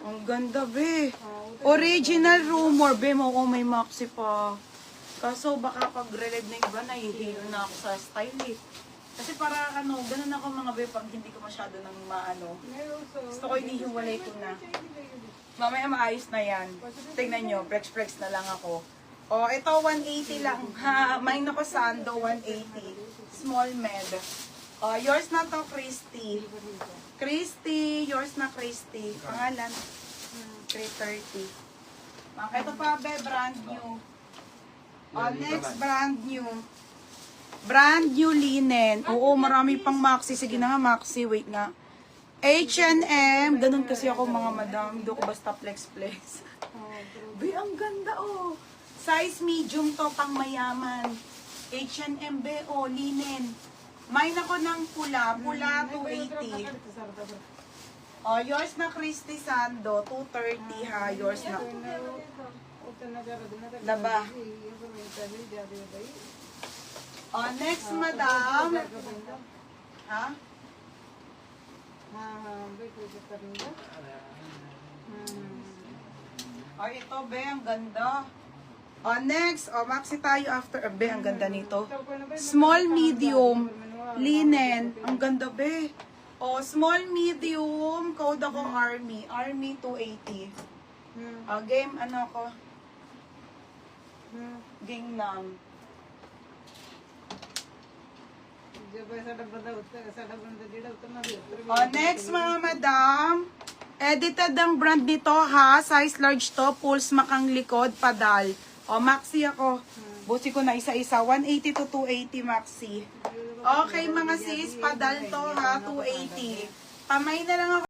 Ang ganda, be. Original rumor, be mo. Oh, may maxi pa. Kaso baka pag-relieve na iba, nahihilo na ako sa style eh. Kasi para ano, ganun ako mga be, pag hindi ko masyado nang maano. Gusto ko inihiwalay ko na. Mamaya maayos na yan. Tingnan nyo, flex na lang ako. O, ito 180 lang. Ha, mine ako Sando, 180. Small med. O, yours na to, Christy. Christy, yours na Christy. Pangalan? 330. Ito pa, be, brand new. O, next, brand new. Brand new linen. Oo, marami pang maxi. Sige na nga, maxi. Wait nga. H&M. Ganun kasi ako, mga madam. Hindi ko basta flex. Be, ang ganda, oh. Size medium to, pang mayaman. H&M, be, oh, linen. Mine ako ng pula. Pula, 280. Oh, yours na Christy Sando. 230, ha. Yours na. Daba. Oh, next, madam. Ha? Oh, ito, be, ang ganda. Oh, next. Oh, maxi tayo after. Be, ang ganda nito. Small, medium, linen. Ang ganda, be. Oh, small, medium. Code ako Army. Army 280. Oh, game, ano ako? Gangnam. Oh, next mga madam. Edited ang brand nito ha. Size large to. Pulse makang likod. Padal. O, maxi ako. Busi ko na isa-isa. 180 to 280 maxi. Okay mga sis. Padal to ha. 280. Pamay na lang ako.